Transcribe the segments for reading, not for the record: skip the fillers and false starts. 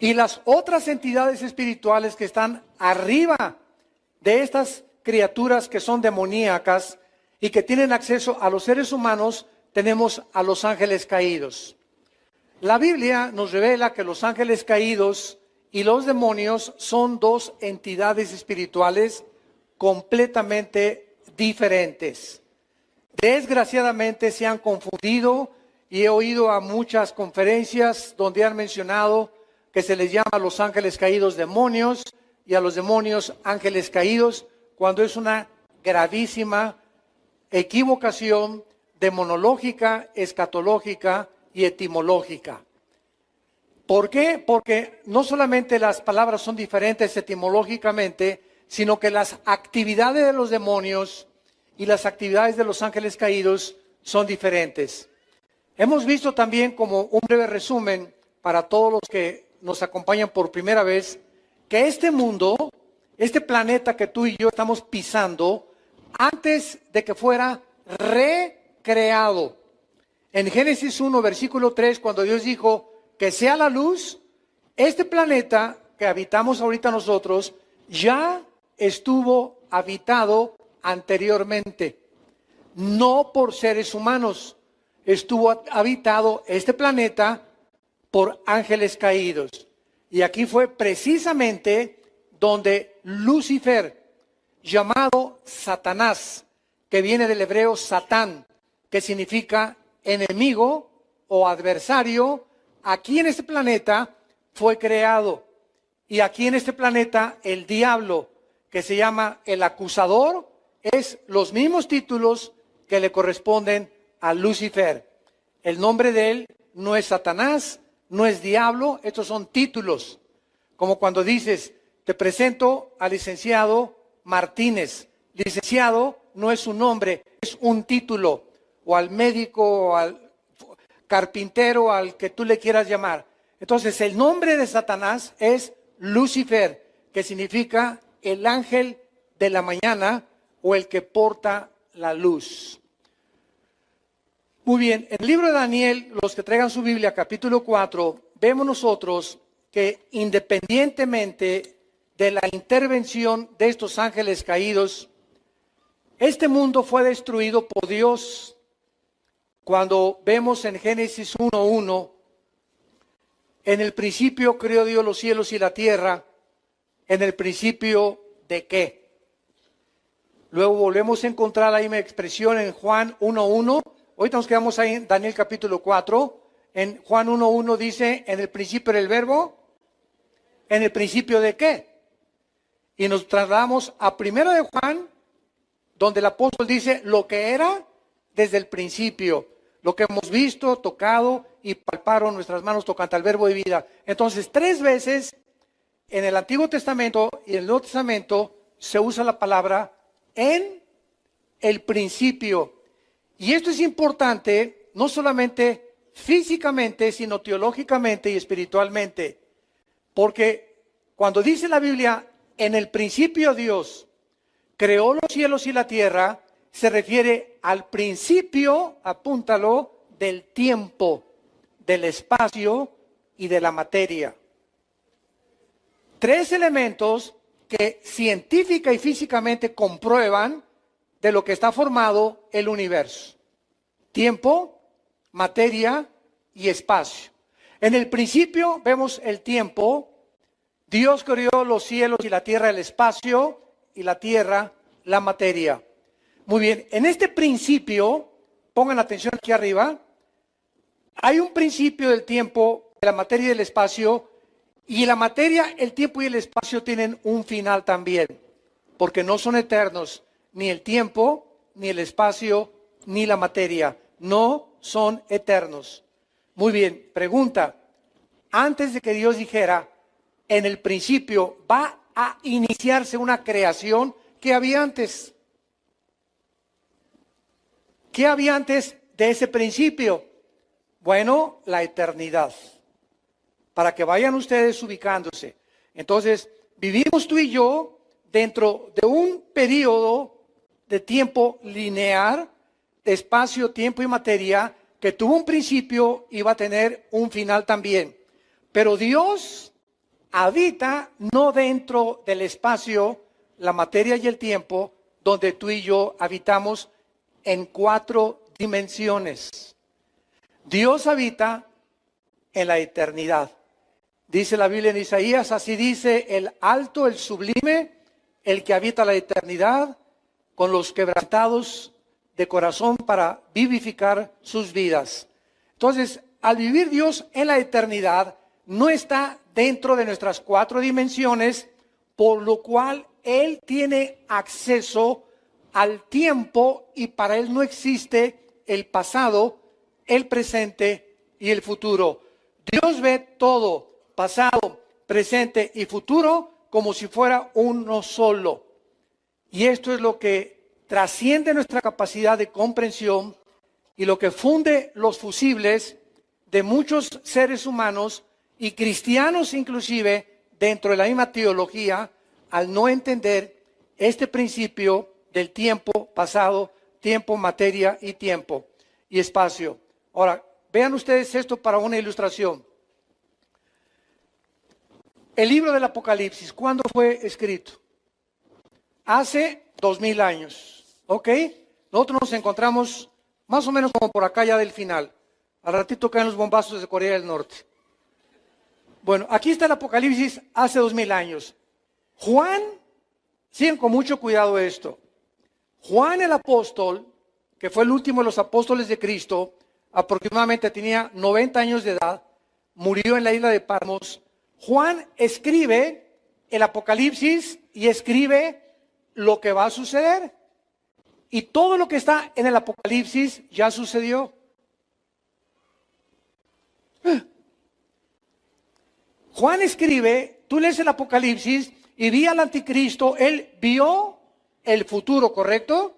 Y las otras entidades espirituales que están arriba de estas criaturas que son demoníacas y que tienen acceso a los seres humanos, tenemos a los ángeles caídos. La Biblia nos revela que los ángeles caídos y los demonios son dos entidades espirituales completamente diferentes. Desgraciadamente se han confundido y he oído a muchas conferencias donde han mencionado que se les llama a los ángeles caídos demonios y a los demonios ángeles caídos, cuando es una gravísima equivocación demonológica, escatológica y etimológica. ¿Por qué? Porque no solamente las palabras son diferentes etimológicamente, sino que las actividades de los demonios y las actividades de los ángeles caídos son diferentes. Hemos visto también, como un breve resumen para todos los que nos acompañan por primera vez, que este mundo, este planeta que tú y yo estamos pisando, antes de que fuera recreado. En Génesis 1, versículo 3, cuando Dios dijo que sea la luz, este planeta que habitamos ahorita nosotros ya estuvo habitado anteriormente, no por seres humanos. Estuvo habitado este planeta por ángeles caídos. Y aquí fue precisamente donde Lucifer, llamado Satanás, que viene del hebreo Satán, que significa enemigo o adversario, aquí en este planeta fue creado. Y aquí en este planeta el diablo, que se llama el acusador, es los mismos títulos que le corresponden a Lucifer. El nombre de él no es Satanás, no es diablo, estos son títulos. Como cuando dices, te presento al licenciado Martínez. Licenciado no es un nombre, es un título. O al médico, o al carpintero, al que tú le quieras llamar. Entonces el nombre de Satanás es Lucifer, que significa el ángel de la mañana o el que porta la luz. Muy bien, en el libro de Daniel, los que traigan su Biblia, capítulo 4, vemos nosotros que independientemente de la intervención de estos ángeles caídos, este mundo fue destruido por Dios. Cuando vemos en Génesis 1:1, en el principio creó Dios los cielos y la tierra, en el principio ¿de qué? Luego volvemos a encontrar la misma expresión en Juan 1:1. Ahorita nos quedamos ahí en Daniel capítulo 4. En Juan 1:1 dice, en el principio era el verbo. ¿En el principio de qué? Y nos trasladamos a 1 de Juan, donde el apóstol dice lo que era desde el principio, lo que hemos visto, tocado y palparon nuestras manos tocante al verbo de vida. Entonces, 3 veces en el Antiguo Testamento y en el Nuevo Testamento se usa la palabra en el principio. Y esto es importante, no solamente físicamente, sino teológicamente y espiritualmente. Porque cuando dice la Biblia, en el principio Dios creó los cielos y la tierra, se refiere al principio, apúntalo, del tiempo, del espacio y de la materia. 3 elementos que científica y físicamente comprueban de lo que está formado el universo. Tiempo, materia y espacio. En el principio vemos el tiempo. Dios creó los cielos y la tierra, el espacio, y la tierra, la materia. Muy bien, en este principio, pongan atención aquí arriba, hay un principio del tiempo, de la materia y del espacio, y la materia, el tiempo y el espacio tienen un final también, porque no son eternos, ni el tiempo, ni el espacio, ni la materia, no son eternos. Muy bien, pregunta, antes de que Dios dijera, en el principio va a iniciarse una creación, ¿qué había antes? ¿Qué había antes de ese principio? Bueno, la eternidad. Para que vayan ustedes ubicándose. Entonces, vivimos tú y yo dentro de un periodo de tiempo lineal, de espacio, tiempo y materia, que tuvo un principio y va a tener un final también. Pero Dios habita no dentro del espacio, la materia y el tiempo, donde tú y yo habitamos en 4 dimensiones. Dios habita en la eternidad. Dice la Biblia en Isaías, así dice el alto, el sublime, el que habita la eternidad, con los quebrantados de corazón para vivificar sus vidas. Entonces, al vivir Dios en la eternidad, no está dentro de nuestras 4 dimensiones, por lo cual Él tiene acceso al tiempo y para Él no existe el pasado, el presente y el futuro. Dios ve todo, pasado, presente y futuro, como si fuera uno solo. Y esto es lo que trasciende nuestra capacidad de comprensión y lo que funde los fusibles de muchos seres humanos y cristianos inclusive dentro de la misma teología, al no entender este principio del tiempo pasado, tiempo, materia y tiempo y espacio. Ahora, vean ustedes esto para una ilustración. El libro del Apocalipsis, ¿cuándo fue escrito? Hace 2000 años, ¿ok? Nosotros nos encontramos más o menos como por acá ya del final. Al ratito caen los bombazos de Corea del Norte. Bueno, aquí está el Apocalipsis hace 2000 años. Juan, sigan con mucho cuidado esto. Juan el apóstol, que fue el último de los apóstoles de Cristo, aproximadamente tenía 90 años de edad, murió en la isla de Patmos. Juan escribe el Apocalipsis y escribe lo que va a suceder. Y todo lo que está en el Apocalipsis ya sucedió. Juan escribe, tú lees el Apocalipsis y vi al anticristo, él vio el futuro, ¿correcto?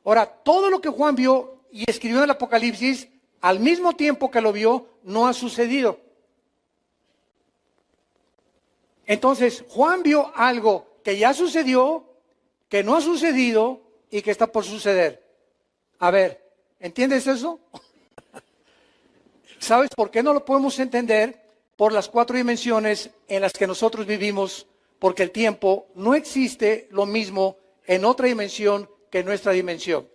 Ahora, todo lo que Juan vio y escribió en el Apocalipsis, al mismo tiempo que lo vio, no ha sucedido. Entonces, Juan vio algo que ya sucedió, que no ha sucedido y que está por suceder. A ver, ¿entiendes eso? ¿Sabes por qué no lo podemos entender? Por las 4 dimensiones en las que nosotros vivimos, porque el tiempo no existe lo mismo en otra dimensión que en nuestra dimensión.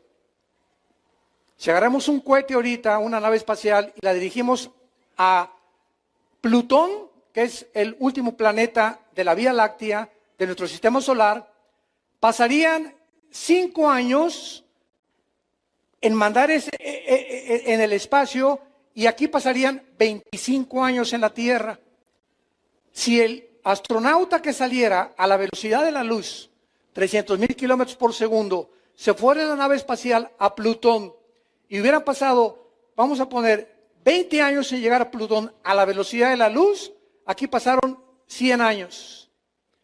Si agarramos un cohete ahorita, una nave espacial, y la dirigimos a Plutón, que es el último planeta de la Vía Láctea, de nuestro sistema solar, pasarían 5 años en mandar en el espacio y aquí pasarían 25 años en la Tierra. Si el astronauta que saliera a la velocidad de la luz, 300,000 kilómetros por segundo, se fuera en la nave espacial a Plutón y hubieran pasado, vamos a poner, 20 años en llegar a Plutón a la velocidad de la luz, aquí pasaron 100 años.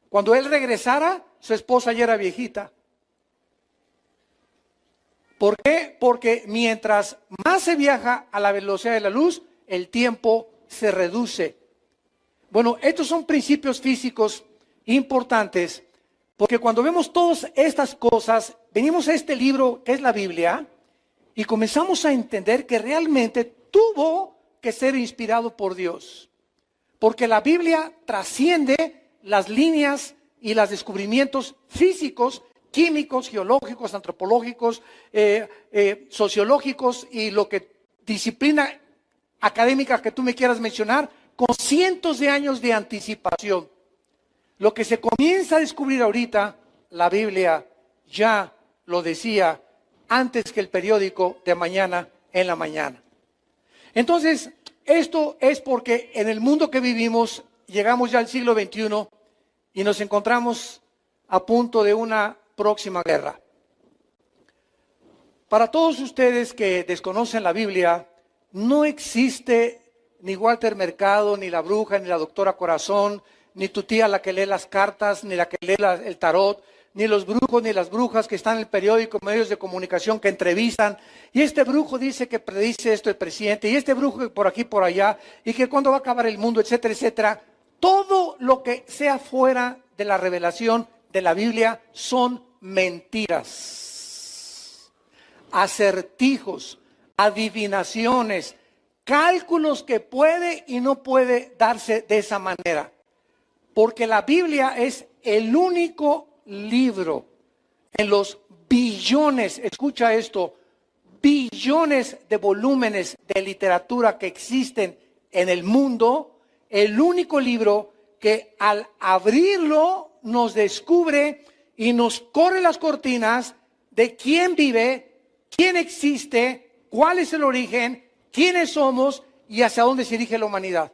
Cuando él regresara, su esposa ya era viejita. ¿Por qué? Porque mientras más se viaja a la velocidad de la luz, el tiempo se reduce. Bueno, estos son principios físicos importantes, porque cuando vemos todas estas cosas, venimos a este libro que es la Biblia y comenzamos a entender que realmente tuvo que ser inspirado por Dios. Porque la Biblia trasciende las líneas y los descubrimientos físicos, químicos, geológicos, antropológicos, sociológicos y lo que disciplina académica que tú me quieras mencionar, con cientos de años de anticipación. Lo que se comienza a descubrir ahorita, la Biblia ya lo decía antes que el periódico de mañana en la mañana. Entonces, esto es porque en el mundo que vivimos, llegamos ya al siglo XXI y nos encontramos a punto de una próxima guerra. Para todos ustedes que desconocen la Biblia, no existe ni Walter Mercado, ni la bruja, ni la doctora Corazón, ni tu tía la que lee las cartas, ni la que lee el tarot, ni los brujos, ni las brujas que están en el periódico, medios de comunicación que entrevistan. Y este brujo dice que predice esto el presidente, y este brujo por aquí, por allá, y que cuándo va a acabar el mundo, etcétera, etcétera. Todo lo que sea fuera de la revelación de la Biblia son mentiras, acertijos, adivinaciones, cálculos que puede y no puede darse de esa manera. Porque la Biblia es el único libro en los billones, escucha esto, billones de volúmenes de literatura que existen en el mundo, el único libro que al abrirlo nos descubre y nos corre las cortinas de quién vive, quién existe, cuál es el origen, quiénes somos y hacia dónde se dirige la humanidad.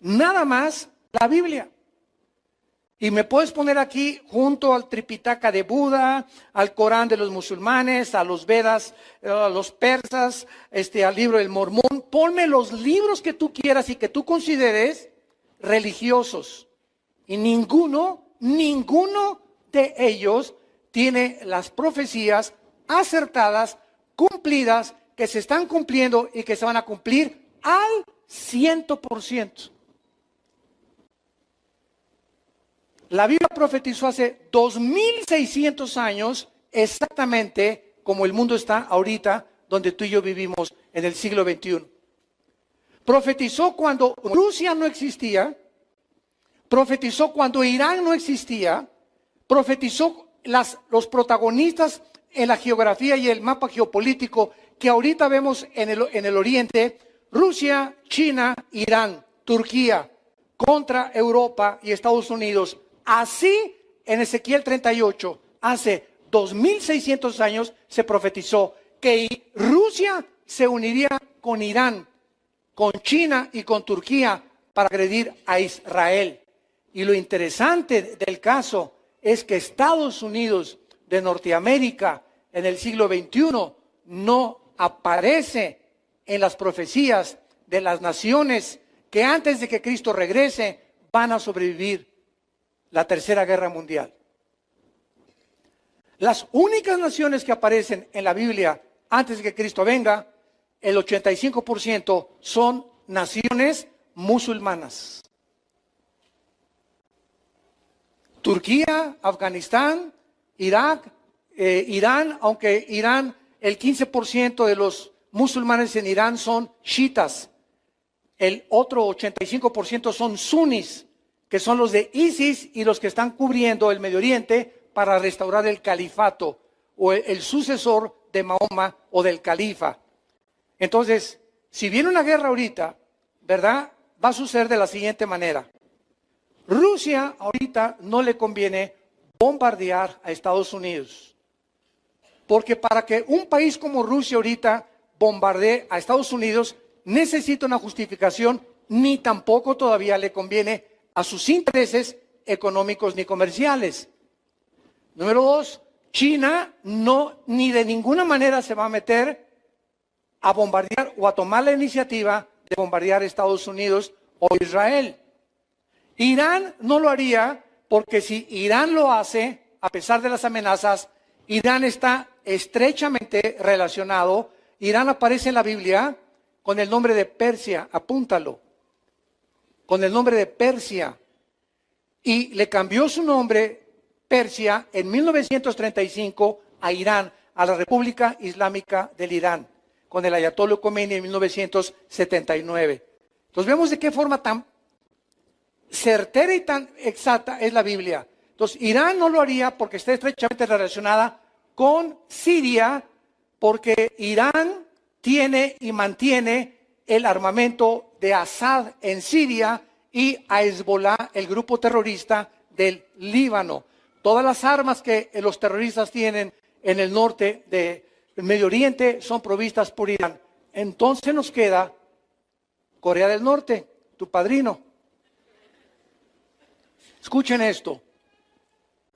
Nada más la Biblia. Y me puedes poner aquí junto al Tripitaka de Buda, al Corán de los musulmanes, a los Vedas, a los persas, al libro del Mormón. Ponme los libros que tú quieras y que tú consideres religiosos. Y ninguno de ellos tiene las profecías acertadas, cumplidas, que se están cumpliendo y que se van a cumplir al 100%. La Biblia profetizó hace 2600 años, exactamente como el mundo está ahorita, donde tú y yo vivimos en el siglo XXI. Profetizó cuando Rusia no existía, profetizó cuando Irán no existía, profetizó los protagonistas en la geografía y el mapa geopolítico que ahorita vemos en el Oriente: Rusia, China, Irán, Turquía, contra Europa y Estados Unidos. Así, en Ezequiel 38, hace 2600 años, se profetizó que Rusia se uniría con Irán, con China y con Turquía para agredir a Israel. Y lo interesante del caso es que Estados Unidos de Norteamérica en el siglo XXI no aparece en las profecías de las naciones que antes de que Cristo regrese van a sobrevivir la Tercera Guerra Mundial. Las únicas naciones que aparecen en la Biblia antes de que Cristo venga, el 85% son naciones musulmanas. Turquía, Afganistán, Irak, Irán, aunque Irán, el 15% de los musulmanes en Irán son chiitas. El otro 85% son sunis, que son los de ISIS y los que están cubriendo el Medio Oriente para restaurar el califato o el sucesor de Mahoma o del califa. Entonces, si viene una guerra ahorita, ¿verdad? Va a suceder de la siguiente manera. Rusia ahorita no le conviene bombardear a Estados Unidos. Porque para que un país como Rusia ahorita bombardee a Estados Unidos, necesita una justificación, ni tampoco todavía le conviene a sus intereses económicos ni comerciales. Número 2, China ni de ninguna manera se va a meter a bombardear o a tomar la iniciativa de bombardear a Estados Unidos o Israel. Irán no lo haría porque si Irán lo hace, a pesar de las amenazas, Irán está estrechamente relacionado. Irán aparece en la Biblia con el nombre de Persia, apúntalo, con el nombre de Persia. Y le cambió su nombre, Persia, en 1935 a Irán, a la República Islámica del Irán, con el Ayatollah Khomeini en 1979. Entonces vemos de qué forma tan certera y tan exacta es la Biblia. Entonces Irán no lo haría porque está estrechamente relacionada con Siria, porque Irán tiene y mantiene el armamento de Assad en Siria y a Hezbollah, el grupo terrorista del Líbano. Todas las armas que los terroristas tienen en el norte del Medio Oriente son provistas por Irán. Entonces nos queda Corea del Norte, tu padrino. Escuchen esto.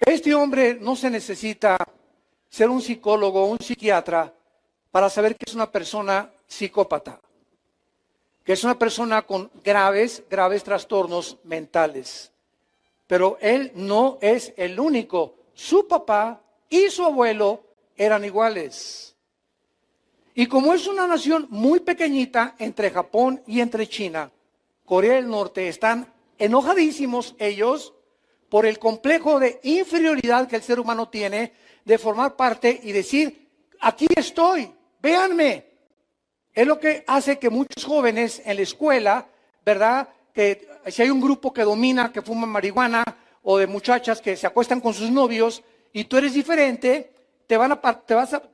Este hombre no se necesita ser un psicólogo o un psiquiatra para saber que es una persona psicópata, que es una persona con graves trastornos mentales. Pero él no es el único. Su papá y su abuelo eran iguales. Y como es una nación muy pequeñita entre Japón y entre China, Corea del Norte, están enojadísimos ellos por el complejo de inferioridad que el ser humano tiene de formar parte y decir, aquí estoy, véanme. Es lo que hace que muchos jóvenes en la escuela, ¿verdad?, que si hay un grupo que domina, que fuma marihuana, o de muchachas que se acuestan con sus novios, y tú eres diferente,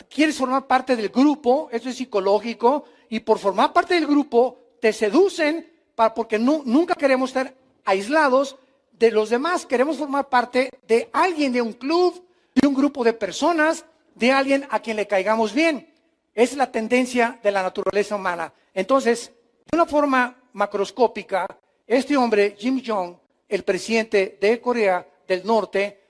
quieres formar parte del grupo, eso es psicológico, y por formar parte del grupo te seducen porque nunca queremos estar aislados de los demás, queremos formar parte de alguien, de un club, de un grupo de personas, de alguien a quien le caigamos bien. Es la tendencia de la naturaleza humana. Entonces, de una forma macroscópica, este hombre, Kim Jong, el presidente de Corea del Norte,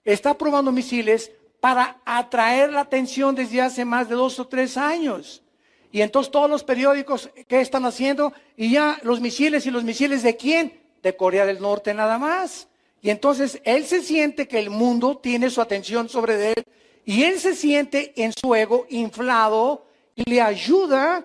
está probando misiles para atraer la atención desde hace más de 2 o 3 años. Y entonces todos los periódicos, ¿qué están haciendo? Y ya los misiles, ¿y los misiles de quién? De Corea del Norte nada más. Y entonces él se siente que el mundo tiene su atención sobre él, y él se siente en su ego inflado, y le ayuda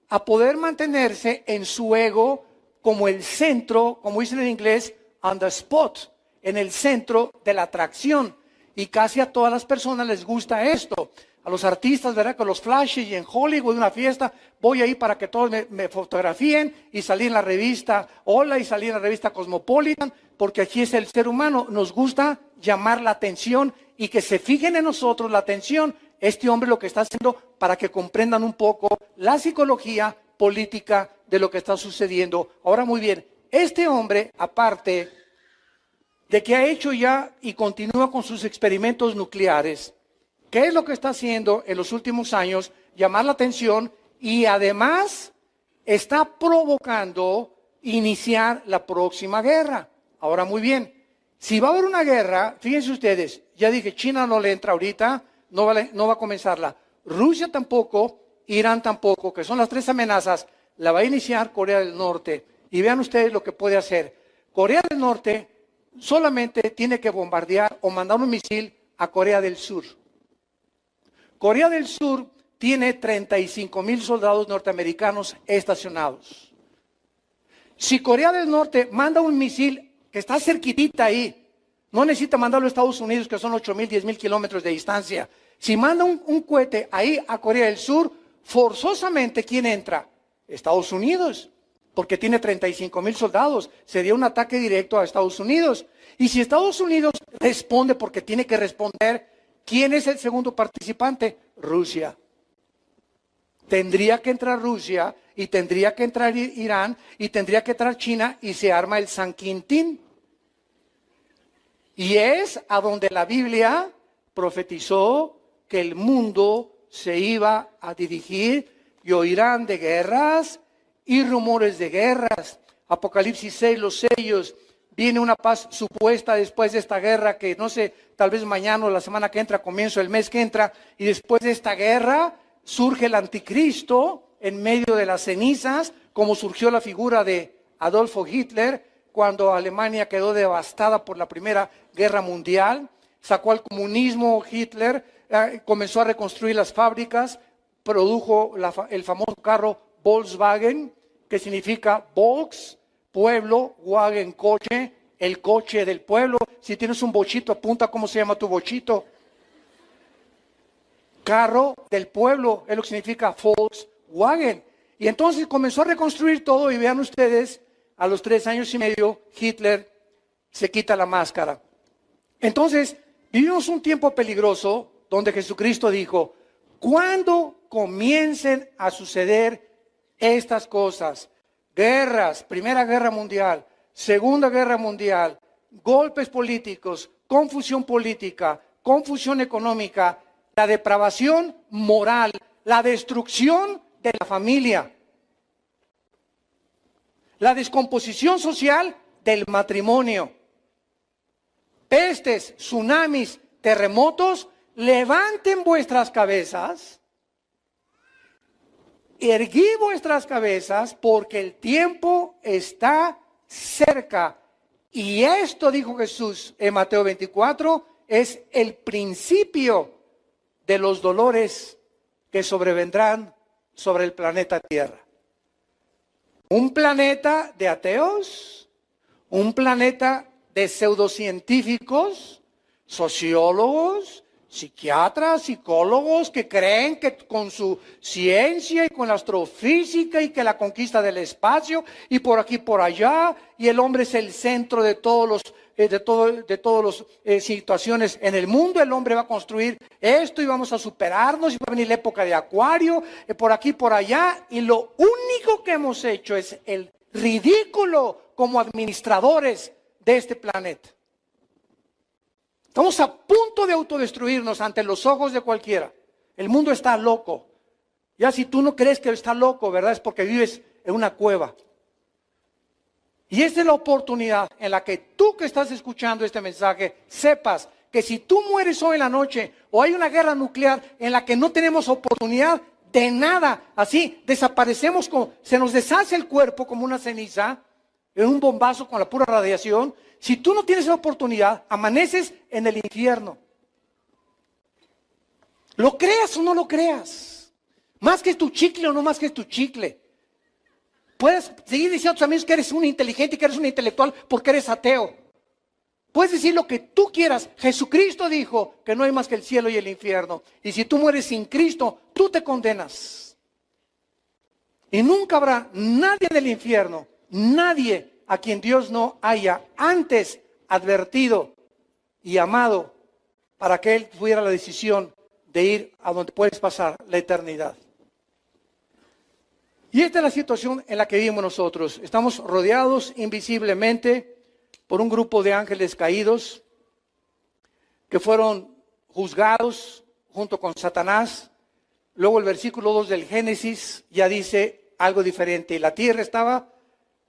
a poder mantenerse en su ego como el centro, como dicen en inglés, on the spot, en el centro de la atracción. Y casi a todas las personas les gusta esto. A los artistas, ¿verdad? Con los flashes y en Hollywood, una fiesta, voy ahí para que todos me fotografíen y salí en la revista Hola y salí en la revista Cosmopolitan, porque aquí es el ser humano, nos gusta llamar la atención y que se fijen en nosotros la atención. Este hombre lo que está haciendo para que comprendan un poco la psicología política de lo que está sucediendo. Ahora, muy bien, este hombre, aparte de que ha hecho ya y continúa con sus experimentos nucleares, ¿qué es lo que está haciendo en los últimos años? Llamar la atención, y además está provocando iniciar la próxima guerra. Ahora, muy bien, si va a haber una guerra, fíjense ustedes, ya dije, China no le entra ahorita, no va a comenzarla. Rusia tampoco, Irán tampoco, que son las 3 amenazas, la va a iniciar Corea del Norte. Y vean ustedes lo que puede hacer. Corea del Norte solamente tiene que bombardear o mandar un misil a Corea del Sur. Corea del Sur tiene 35,000 soldados norteamericanos estacionados. Si Corea del Norte manda un misil que está cerquitita ahí, no necesita mandarlo a Estados Unidos, que son 8,000, 10,000 kilómetros de distancia. Si manda un cohete ahí a Corea del Sur, forzosamente, ¿quién entra? Estados Unidos, porque tiene 35,000 soldados. Sería un ataque directo a Estados Unidos. Y si Estados Unidos responde, porque tiene que responder, ¿quién es el segundo participante? Rusia. Tendría que entrar Rusia, y tendría que entrar Irán, y tendría que entrar China, y se arma el San Quintín. Y es a donde la Biblia profetizó que el mundo se iba a dirigir, y oirán de guerras y rumores de guerras. Apocalipsis 6, los sellos. Viene una paz supuesta después de esta guerra, que no sé, tal vez mañana o la semana que entra, comienzo el mes que entra, y después de esta guerra surge el anticristo en medio de las cenizas, como surgió la figura de Adolfo Hitler cuando Alemania quedó devastada por la Primera Guerra Mundial. Sacó al comunismo Hitler, comenzó a reconstruir las fábricas, produjo el famoso carro Volkswagen, que significa Volks, pueblo, Wagen, coche, el coche del pueblo. Si tienes un bochito, apunta cómo se llama tu bochito. Carro del pueblo, es lo que significa Volkswagen. Y entonces comenzó a reconstruir todo, y vean ustedes, a los 3 años y medio, Hitler se quita la máscara. Entonces, vivimos un tiempo peligroso donde Jesucristo dijo, cuando comiencen a suceder estas cosas, guerras, Primera Guerra Mundial, Segunda Guerra Mundial, golpes políticos, confusión política, confusión económica, la depravación moral, la destrucción de la familia, la descomposición social del matrimonio, pestes, tsunamis, terremotos, levanten vuestras cabezas, erguí vuestras cabezas, porque el tiempo está cerca. Y esto, dijo Jesús en Mateo 24, es el principio de los dolores que sobrevendrán sobre el planeta Tierra. Un planeta de ateos, un planeta de pseudocientíficos, sociólogos, psiquiatras, psicólogos que creen que con su ciencia y con la astrofísica y que la conquista del espacio y por aquí por allá, y el hombre es el centro de todos los situaciones en el mundo. El hombre va a construir esto y vamos a superarnos y va a venir la época de Acuario, por aquí por allá, y lo único que hemos hecho es el ridículo como administradores de este planeta. Estamos a punto de autodestruirnos ante los ojos de cualquiera. El mundo está loco. Ya si tú no crees que está loco, ¿verdad? Es porque vives en una cueva. Y esta es la oportunidad en la que tú que estás escuchando este mensaje, sepas que si tú mueres hoy en la noche o hay una guerra nuclear en la que no tenemos oportunidad de nada, así desaparecemos, se nos deshace el cuerpo como una ceniza, en un bombazo con la pura radiación. Si tú no tienes la oportunidad, amaneces en el infierno. ¿Lo creas o no lo creas? Más que tu chicle o no más que tu chicle. Puedes seguir diciendo a tus amigos que eres un inteligente y que eres un intelectual porque eres ateo. Puedes decir lo que tú quieras. Jesucristo dijo que no hay más que el cielo y el infierno. Y si tú mueres sin Cristo, tú te condenas. Y nunca habrá nadie del infierno, nadie a quien Dios no haya antes advertido y amado para que Él tuviera la decisión de ir a donde puedes pasar la eternidad. Y esta es la situación en la que vivimos nosotros. Estamos rodeados invisiblemente por un grupo de ángeles caídos que fueron juzgados junto con Satanás. Luego el versículo 2 del Génesis ya dice algo diferente. La tierra estaba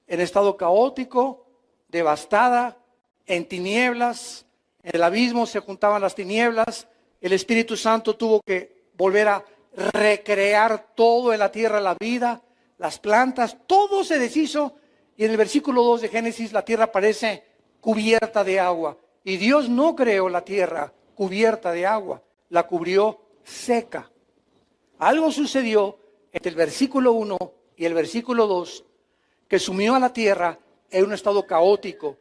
en estado caótico, devastada, en tinieblas, en el abismo se juntaban las tinieblas. El Espíritu Santo tuvo que volver a recrear todo en la tierra, la vida, las plantas, todo se deshizo. Y en el versículo 2 de Génesis la tierra parece cubierta de agua. Y Dios no creó la tierra cubierta de agua, la cubrió seca. Algo sucedió entre el versículo 1 y el versículo 2 que sumió a la tierra en un estado caótico.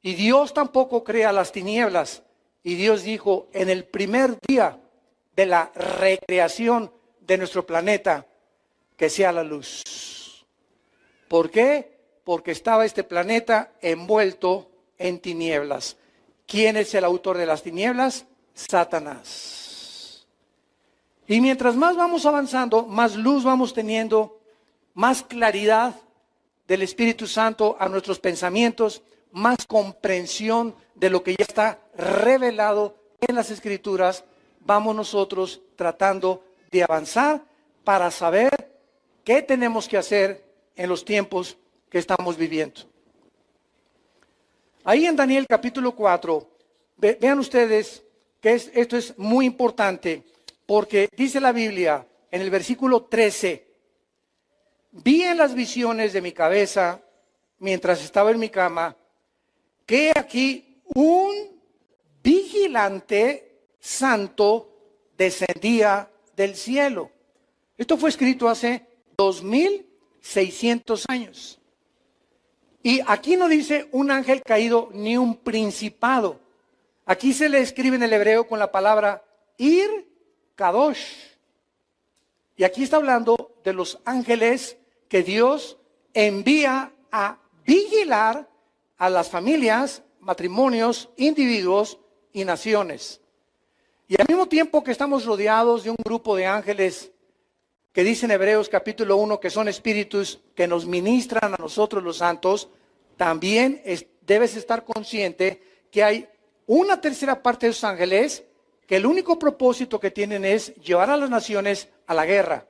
Y Dios tampoco crea las tinieblas. Y Dios dijo, en el primer día de la recreación de nuestro planeta, que sea la luz. ¿Por qué? Porque estaba este planeta envuelto en tinieblas. ¿Quién es el autor de las tinieblas? Satanás. Y mientras más vamos avanzando, más luz vamos teniendo, más claridad del Espíritu Santo a nuestros pensamientos, más comprensión de lo que ya está revelado en las Escrituras, vamos nosotros tratando de avanzar para saber qué tenemos que hacer en los tiempos que estamos viviendo. Ahí en Daniel capítulo 4, vean ustedes que esto es muy importante, porque dice la Biblia en el versículo 13, vi en las visiones de mi cabeza, mientras estaba en mi cama, que aquí un vigilante santo descendía del cielo. Esto fue escrito hace 2600 años. Y aquí no dice un ángel caído ni un principado. Aquí se le escribe en el hebreo con la palabra Ir Kadosh. Y aquí está hablando de los ángeles que Dios envía a vigilar a las familias, matrimonios, individuos y naciones. Y al mismo tiempo que estamos rodeados de un grupo de ángeles que dice en Hebreos capítulo 1 que son espíritus que nos ministran a nosotros los santos, también debes estar consciente que hay una tercera parte de esos ángeles que el único propósito que tienen es llevar a las naciones a la guerra,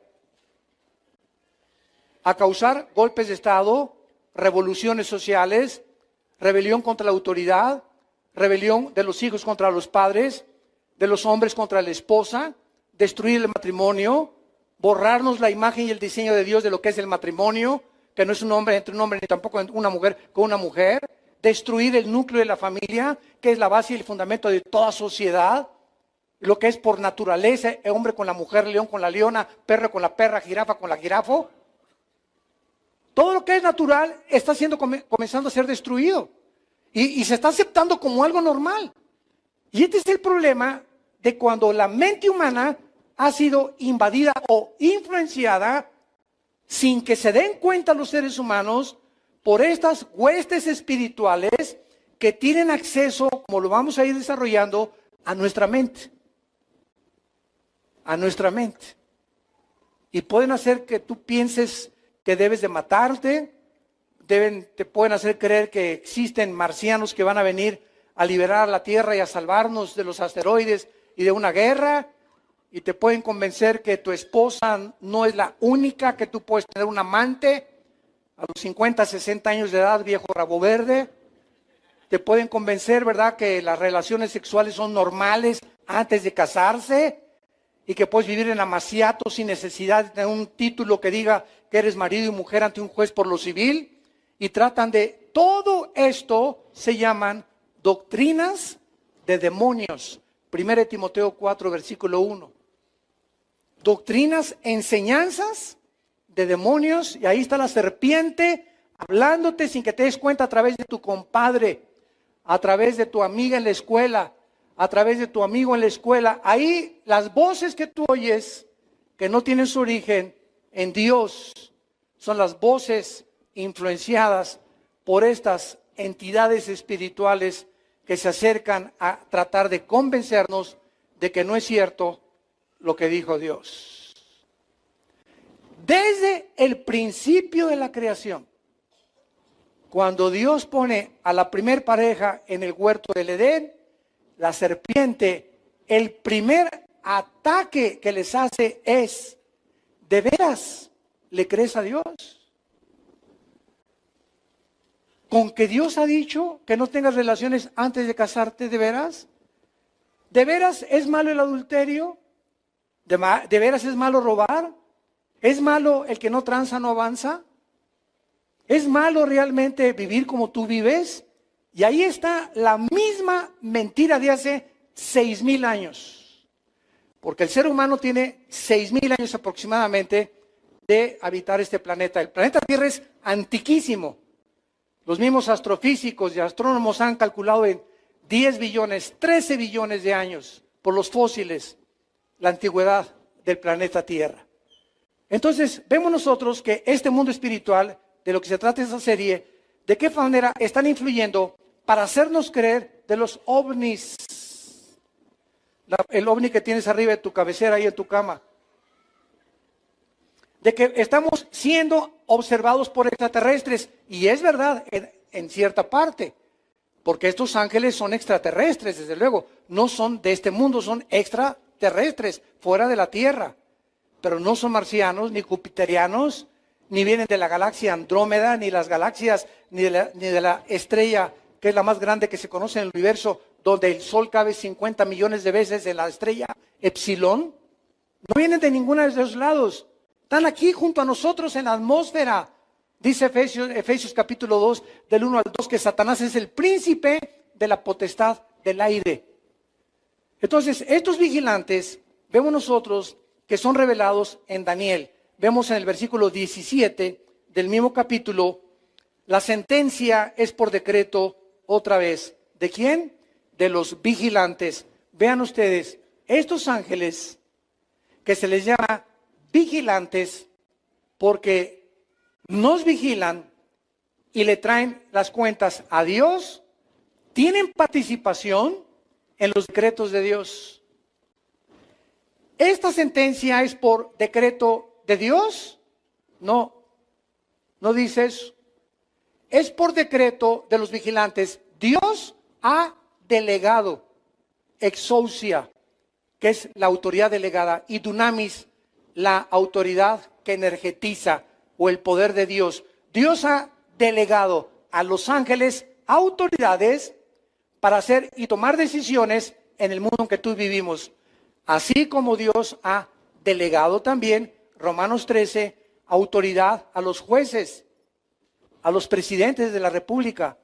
a causar golpes de Estado, revoluciones sociales, rebelión contra la autoridad, rebelión de los hijos contra los padres, de los hombres contra la esposa, destruir el matrimonio, borrarnos la imagen y el diseño de Dios de lo que es el matrimonio, que no es un hombre entre un hombre ni tampoco una mujer con una mujer, destruir el núcleo de la familia, que es la base y el fundamento de toda sociedad, lo que es por naturaleza, el hombre con la mujer, león con la leona, perro con la perra, jirafa con la jirafo. Todo lo que es natural está siendo comenzando a ser destruido y se está aceptando como algo normal. Y este es el problema de cuando la mente humana ha sido invadida o influenciada sin que se den cuenta los seres humanos por estas huestes espirituales que tienen acceso, como lo vamos a ir desarrollando, a nuestra mente. A nuestra mente. Y pueden hacer que tú pienses que debes de matarte, te pueden hacer creer que existen marcianos que van a venir a liberar a la Tierra y a salvarnos de los asteroides y de una guerra, y te pueden convencer que tu esposa no es la única, que tú puedes tener un amante a los 50, 60 años de edad, viejo rabo verde. Te pueden convencer, ¿verdad?, que las relaciones sexuales son normales antes de casarse y que puedes vivir en amaciato sin necesidad de tener un título que diga que eres marido y mujer ante un juez por lo civil. Y tratan de todo esto, se llaman doctrinas de demonios. 1 Timoteo 4, versículo 1. Doctrinas, enseñanzas de demonios, y ahí está la serpiente hablándote sin que te des cuenta a través de tu compadre, a través de tu amiga en la escuela, a través de tu amigo en la escuela. Ahí las voces que tú oyes, que no tienen su origen en Dios, son las voces influenciadas por estas entidades espirituales que se acercan a tratar de convencernos de que no es cierto lo que dijo Dios. Desde el principio de la creación, cuando Dios pone a la primer pareja en el huerto del Edén, la serpiente, el primer ataque que les hace es: ¿de veras le crees a Dios? ¿Con que Dios ha dicho que no tengas relaciones antes de casarte, de veras? ¿De veras es malo el adulterio? ¿De veras es malo robar? ¿Es malo el que no tranza, no avanza? ¿Es malo realmente vivir como tú vives? Y ahí está la misma mentira de hace 6,000 años. Porque el ser humano tiene 6,000 años aproximadamente de habitar este planeta. El planeta Tierra es antiquísimo. Los mismos astrofísicos y astrónomos han calculado en 10 billones, 13 billones de años por los fósiles la antigüedad del planeta Tierra. Entonces, vemos nosotros que este mundo espiritual, de lo que se trata esta serie, de qué manera están influyendo para hacernos creer de los ovnis. El ovni que tienes arriba de tu cabecera, ahí en tu cama. De que estamos siendo observados por extraterrestres. Y es verdad, en cierta parte. Porque estos ángeles son extraterrestres, desde luego. No son de este mundo, son extraterrestres, fuera de la Tierra. Pero no son marcianos, ni jupiterianos, ni vienen de la galaxia Andrómeda, ni las galaxias, ni de la estrella, que es la más grande que se conoce en el universo, donde el Sol cabe 50 millones de veces en la estrella Epsilon. No vienen de ninguna de esos lados. Están aquí junto a nosotros en la atmósfera. Dice Efesios capítulo 2, del 1 al 2, que Satanás es el príncipe de la potestad del aire. Entonces, estos vigilantes, vemos nosotros que son revelados en Daniel. Vemos en el versículo 17 del mismo capítulo, la sentencia es por decreto otra vez. ¿De quién? De los vigilantes. Vean ustedes, estos ángeles que se les llama vigilantes porque nos vigilan y le traen las cuentas a Dios, tienen participación en los decretos de Dios. ¿Esta sentencia es por decreto de Dios? No, no dice eso. Es por decreto de los vigilantes. Dios ha delegado exousia, que es la autoridad delegada, y dunamis, la autoridad que energetiza, o el poder de Dios. Dios ha delegado a los ángeles autoridades para hacer y tomar decisiones en el mundo en que tú vivimos. Así como Dios ha delegado también, Romanos 13, autoridad a los jueces, a los presidentes de la República,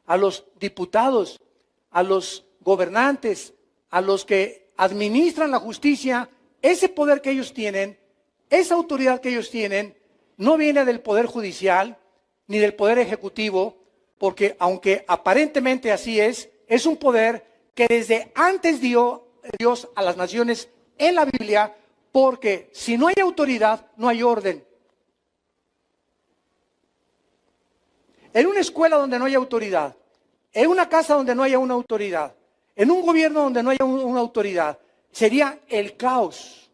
a los diputados, a los gobernantes, a los que administran la justicia. Ese poder que ellos tienen, esa autoridad que ellos tienen, no viene del poder judicial ni del poder ejecutivo, porque aunque aparentemente así es un poder que desde antes Dios a las naciones en la Biblia, porque si no hay autoridad, no hay orden. En una escuela donde no hay autoridad, en una casa donde no haya una autoridad, en un gobierno donde no haya una autoridad, sería el caos,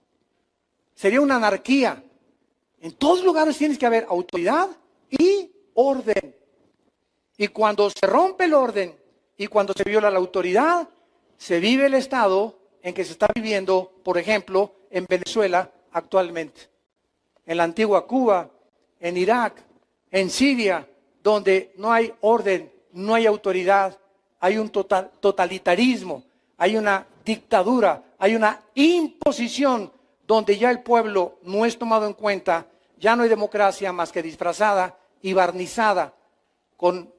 sería una anarquía. En todos lugares tienes que haber autoridad y orden. Y cuando se rompe el orden y cuando se viola la autoridad, se vive el estado en que se está viviendo, por ejemplo, en Venezuela actualmente, en la antigua Cuba, en Irak, en Siria, donde no hay orden, no hay autoridad, hay un totalitarismo, hay una dictadura, hay una imposición donde ya el pueblo no es tomado en cuenta, ya no hay democracia más que disfrazada y barnizada,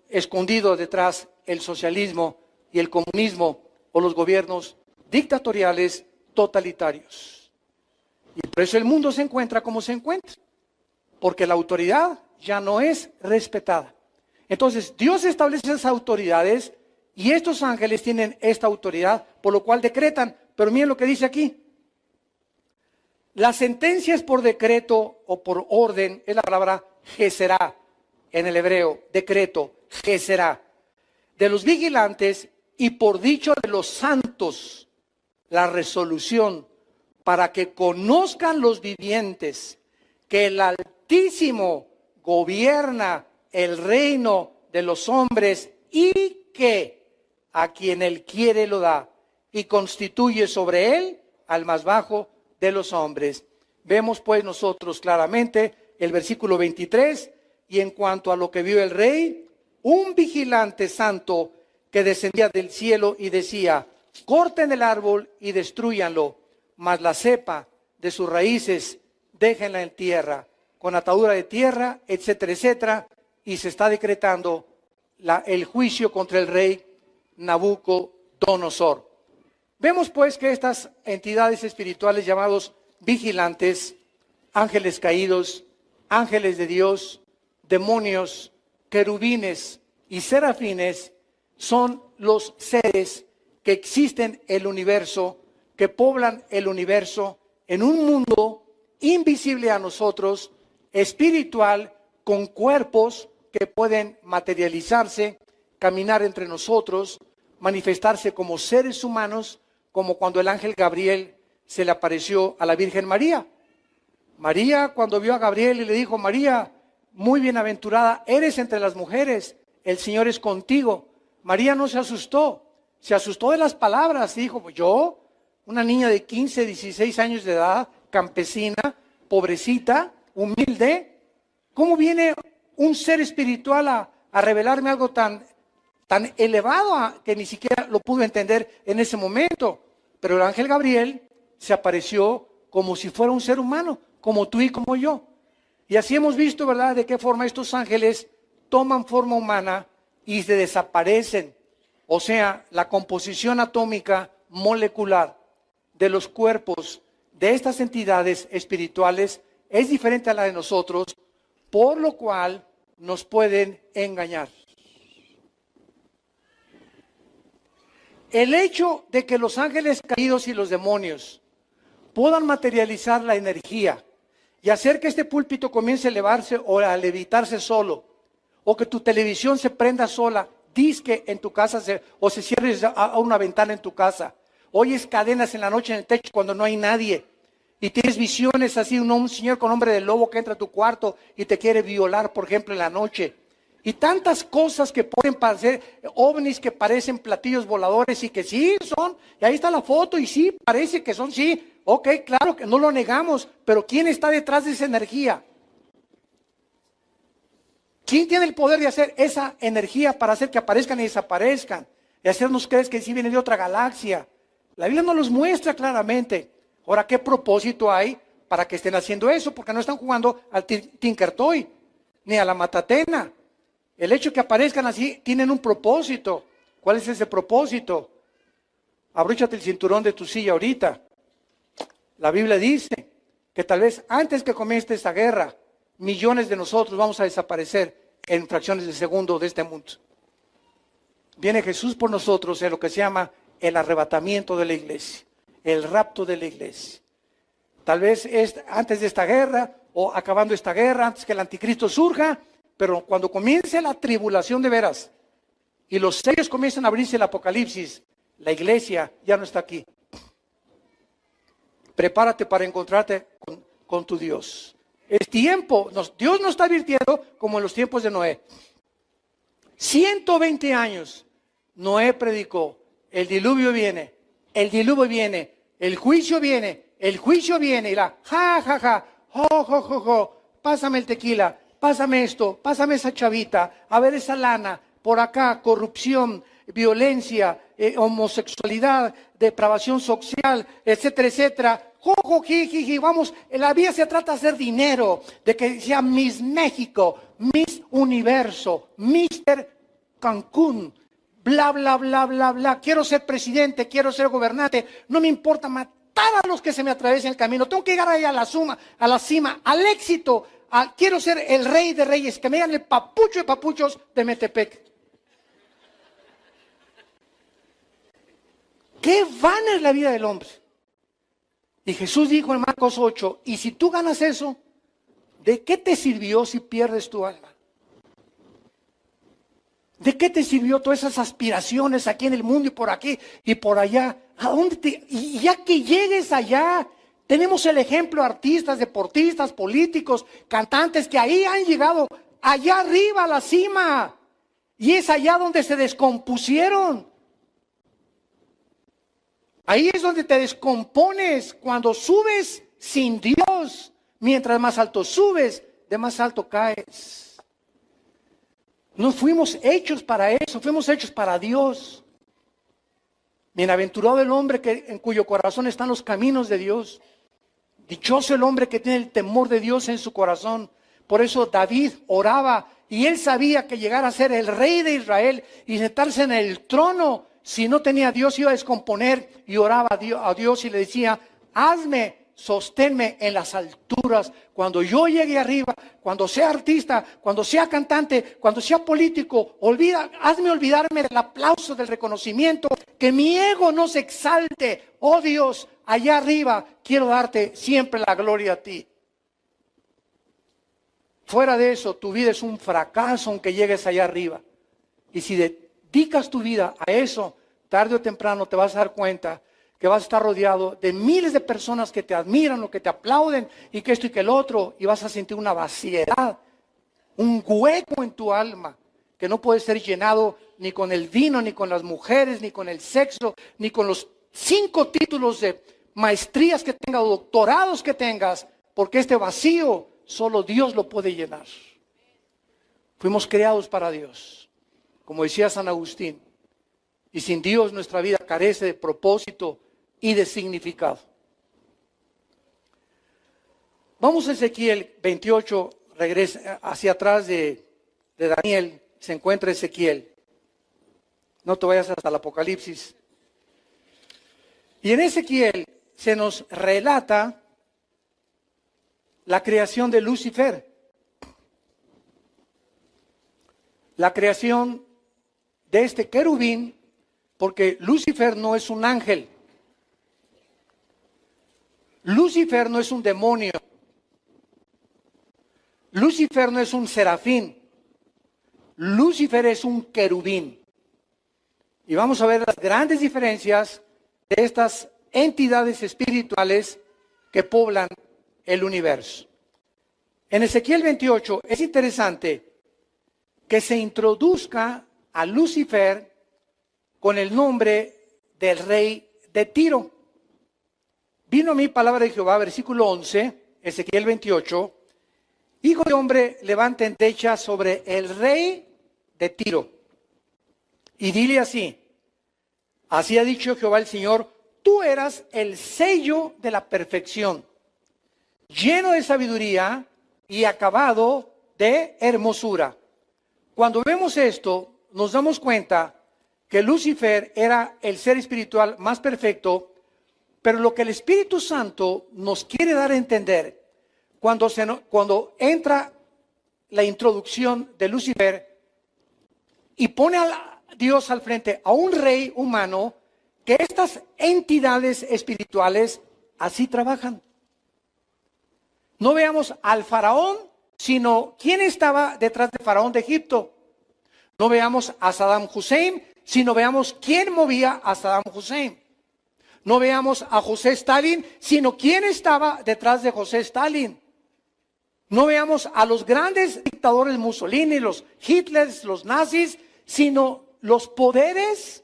escondido detrás el socialismo y el comunismo o los gobiernos dictatoriales totalitarios. Y por eso el mundo se encuentra como se encuentra, porque la autoridad ya no es respetada. Entonces Dios establece esas autoridades y estos ángeles tienen esta autoridad, por lo cual decretan. Pero miren lo que dice aquí. La sentencia es por decreto o por orden, es la palabra Geserá en el hebreo, decreto, Geserá, de los vigilantes y por dicho de los santos, la resolución para que conozcan los vivientes que el Altísimo gobierna el reino de los hombres y que a quien él quiere lo da y constituye sobre él al más bajo de los hombres. Vemos pues nosotros claramente el versículo 23, y en cuanto a lo que vio el rey, un vigilante santo que descendía del cielo y decía, corten el árbol y destrúyanlo, mas la cepa de sus raíces déjenla en tierra, con atadura de tierra, etcétera, etcétera, y se está decretando el juicio contra el rey Nabucodonosor. Vemos pues que estas entidades espirituales llamados vigilantes, ángeles caídos, ángeles de Dios, demonios, querubines y serafines son los seres que existen en el universo, que poblan el universo en un mundo invisible a nosotros, espiritual, con cuerpos que pueden materializarse, caminar entre nosotros, manifestarse como seres humanos, como cuando el ángel Gabriel se le apareció a la Virgen María. María, cuando vio a Gabriel y le dijo, María, muy bienaventurada eres entre las mujeres, el Señor es contigo. María no se asustó de las palabras, y dijo, yo, una niña de 15, 16 años de edad, campesina, pobrecita, humilde, ¿cómo viene un ser espiritual a revelarme algo tan elevado que ni siquiera lo pude entender en ese momento? Pero el ángel Gabriel se apareció como si fuera un ser humano, como tú y como yo. Y así hemos visto, ¿verdad?, de qué forma estos ángeles toman forma humana y se desaparecen. O sea, la composición atómica molecular de los cuerpos de estas entidades espirituales es diferente a la de nosotros, por lo cual nos pueden engañar. El hecho de que los ángeles caídos y los demonios puedan materializar la energía y hacer que este púlpito comience a elevarse o a levitarse solo, o que tu televisión se prenda sola, disque en tu casa o se cierre a una ventana en tu casa, oyes cadenas en la noche en el techo cuando no hay nadie, y tienes visiones así, un señor con hombre de lobo que entra a tu cuarto y te quiere violar, por ejemplo, en la noche. Y tantas cosas que pueden parecer ovnis, que parecen platillos voladores y que sí son, y ahí está la foto y sí, parece que son, sí, ok, claro que no lo negamos, pero ¿quién está detrás de esa energía? ¿Quién tiene el poder de hacer esa energía para hacer que aparezcan y desaparezcan? Y hacernos creer que sí viene de otra galaxia. La Biblia nos los muestra claramente. Ahora, ¿qué propósito hay para que estén haciendo eso? Porque no están jugando al Tinker Toy, ni a la matatena. El hecho de que aparezcan así, tienen un propósito. ¿Cuál es ese propósito? Abróchate el cinturón de tu silla ahorita. La Biblia dice que tal vez antes que comience esta guerra, millones de nosotros vamos a desaparecer en fracciones de segundo de este mundo. Viene Jesús por nosotros en lo que se llama el arrebatamiento de la iglesia. el rapto de la iglesia. Tal vez es antes de esta guerra o acabando esta guerra, antes que el anticristo surja, pero cuando comience la tribulación de veras y los sellos comienzan a abrirse el Apocalipsis, la iglesia ya no está aquí. Prepárate para encontrarte con tu Dios. Es tiempo, Dios nos está advirtiendo como en los tiempos de Noé. 120 años Noé predicó, el diluvio viene, el diluvio viene, el juicio viene, el juicio viene, y la ja, ja, ja, jo, jo, jo, jo, pásame el tequila, pásame esto, pásame esa chavita, a ver esa lana, por acá, corrupción, violencia, homosexualidad, depravación social, etcétera, etcétera. Jojo, jiji, vamos, la vida se trata de hacer dinero, de que sea Miss México, Miss Universo, Mister Cancún, bla, bla, bla, bla, bla. Quiero ser presidente, quiero ser gobernante, no me importa matar a los que se me atraviesen el camino. Tengo que llegar ahí a la cima, al éxito. Quiero ser el rey de reyes, que me digan el papucho de papuchos de Metepec. Qué vana es la vida del hombre. Y Jesús dijo en Marcos 8, y si tú ganas eso, ¿de qué te sirvió si pierdes tu alma? ¿De qué te sirvió todas esas aspiraciones aquí en el mundo y por aquí y por allá? ¿A dónde y ya que llegues allá, tenemos el ejemplo de artistas, deportistas, políticos, cantantes que ahí han llegado allá arriba a la cima. Y es allá donde se descompusieron. Ahí es donde te descompones cuando subes sin Dios. Mientras más alto subes, de más alto caes. No fuimos hechos para eso, fuimos hechos para Dios. Bienaventurado el hombre en cuyo corazón están los caminos de Dios. Dichoso el hombre que tiene el temor de Dios en su corazón. Por eso David oraba y él sabía que llegar a ser el rey de Israel y sentarse en el trono, si no tenía a Dios, iba a descomponer, y oraba a Dios y le decía, sosténme en las alturas. Cuando yo llegue arriba, cuando sea artista, cuando sea cantante, cuando sea político, hazme olvidarme del aplauso, del reconocimiento, que mi ego no se exalte. Oh Dios, allá arriba quiero darte siempre la gloria a ti. Fuera de eso, tu vida es un fracaso aunque llegues allá arriba. Y si dedicas tu vida a eso, tarde o temprano te vas a dar cuenta que vas a estar rodeado de miles de personas que te admiran o que te aplauden y que esto y que el otro, y vas a sentir una vaciedad, un hueco en tu alma que no puede ser llenado ni con el vino, ni con las mujeres, ni con el sexo, ni con los 5 títulos de maestrías que tengas o doctorados que tengas, porque este vacío solo Dios lo puede llenar. Fuimos creados para Dios, como decía San Agustín. Y sin Dios nuestra vida carece de propósito y de significado. Vamos a Ezequiel 28, regresa hacia atrás de Daniel, se encuentra Ezequiel. No te vayas hasta el Apocalipsis. Y en Ezequiel se nos relata la creación de Lucifer. La creación de este querubín, porque Lucifer no es un ángel. Lucifer no es un demonio. Lucifer no es un serafín. Lucifer es un querubín. Y vamos a ver las grandes diferencias de estas entidades espirituales que poblan el universo. En Ezequiel 28 es interesante que se introduzca a Lucifer con el nombre del rey de Tiro. Vino a mí palabra de Jehová, versículo 11, Ezequiel 28. Hijo de hombre, levanta endecha sobre el rey de Tiro. Y dile así, así ha dicho Jehová el Señor, tú eras el sello de la perfección, lleno de sabiduría y acabado de hermosura. Cuando vemos esto, nos damos cuenta que Lucifer era el ser espiritual más perfecto, pero lo que el Espíritu Santo nos quiere dar a entender, cuando entra la introducción de Lucifer y pone a Dios al frente a un rey humano que estas entidades espirituales así trabajan. No veamos al faraón, sino quién estaba detrás de Faraón de Egipto. No veamos a Saddam Hussein, sino veamos quién movía a Saddam Hussein. No veamos a José Stalin, sino quién estaba detrás de José Stalin. No veamos a los grandes dictadores Mussolini, los Hitlers, los nazis, sino los poderes